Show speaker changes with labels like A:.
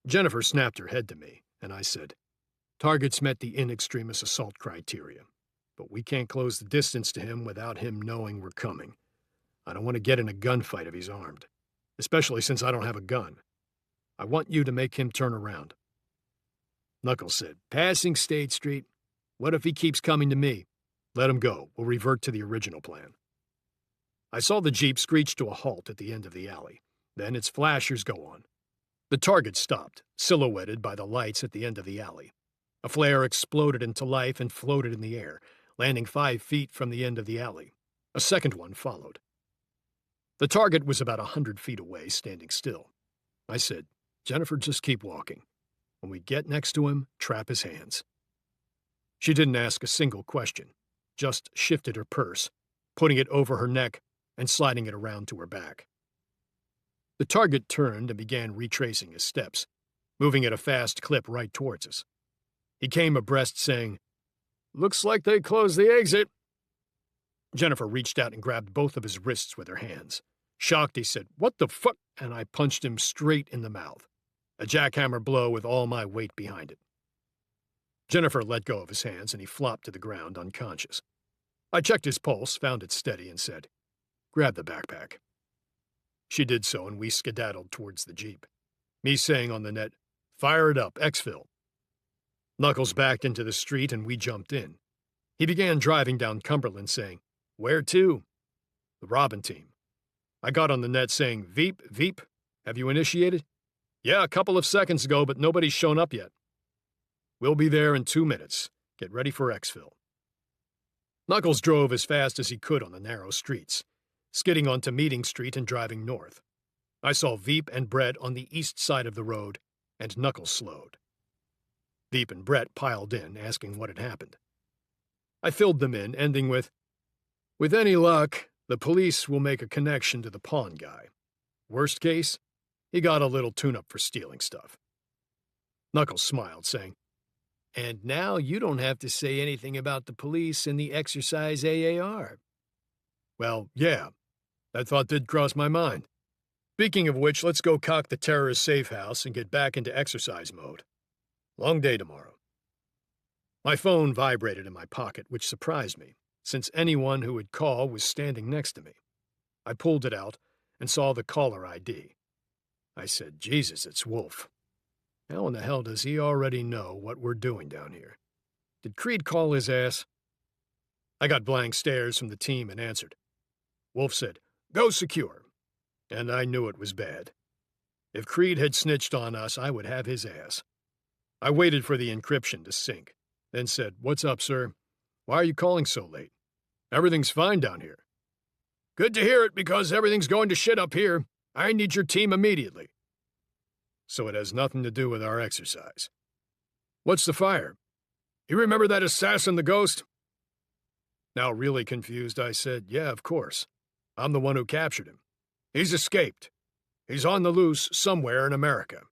A: Jennifer snapped her head to me, and I said, "Target's met the in extremis assault criteria, but we can't close the distance to him without him knowing we're coming. I don't want to get in a gunfight if he's armed, especially since I don't have a gun. I want you to make him turn around." Knuckles said, "Passing State Street. What if he keeps coming to me?" "Let him go. We'll revert to the original plan." I saw the Jeep screech to a halt at the end of the alley. Then its flashers go on. The target stopped, silhouetted by the lights at the end of the alley. A flare exploded into life and floated in the air, landing 5 feet from the end of the alley. A second one followed. The target was about 100 feet away, standing still. I said, "Jennifer, just keep walking. When we get next to him, trap his hands." She didn't ask a single question, just shifted her purse, putting it over her neck and sliding it around to her back. The target turned and began retracing his steps, moving at a fast clip right towards us. He came abreast, saying, "Looks like they closed the exit." Jennifer reached out and grabbed both of his wrists with her hands. Shocked, he said, "What the fuck?" And I punched him straight in the mouth. A jackhammer blow with all my weight behind it. Jennifer let go of his hands and he flopped to the ground unconscious. I checked his pulse, found it steady, and said, "Grab the backpack." She did so, and we skedaddled towards the Jeep. Me saying on the net, "Fire it up, exfil." Knuckles backed into the street and we jumped in. He began driving down Cumberland saying, "Where to?" "The Robin team." I got on the net saying, "Veep, Veep, have you initiated?" "Yeah, a couple of seconds ago, but nobody's shown up yet." "We'll be there in 2 minutes. Get ready for exfil." Knuckles drove as fast as he could on the narrow streets, skidding onto Meeting Street and driving north. I saw Veep and Brett on the east side of the road, and Knuckles slowed. Veep and Brett piled in, asking what had happened. I filled them in, ending with any luck, the police will make a connection to the pawn guy. Worst case, he got a little tune-up for stealing stuff." Knuckles smiled, saying, "And now you don't have to say anything about the police and the exercise AAR." "Well, yeah, that thought did cross my mind. Speaking of which, let's go cock the terrorist safe house and get back into exercise mode. Long day tomorrow." My phone vibrated in my pocket, which surprised me, since anyone who would call was standing next to me. I pulled it out and saw the caller ID. I said, "Jesus, it's Wolf. How in the hell does he already know what we're doing down here? Did Creed call his ass?" I got blank stares from the team and answered. Wolf said, "Go secure." And I knew it was bad. If Creed had snitched on us, I would have his ass. I waited for the encryption to sync, then said, "What's up, sir? Why are you calling so late? Everything's fine down here." "Good to hear it, because everything's going to shit up here. I need your team immediately." "So it has nothing to do with our exercise." "What's the fire? You remember that assassin, the Ghost?" Now really confused, I said, "Yeah, of course. I'm the one who captured him. He's escaped. He's on the loose somewhere in America."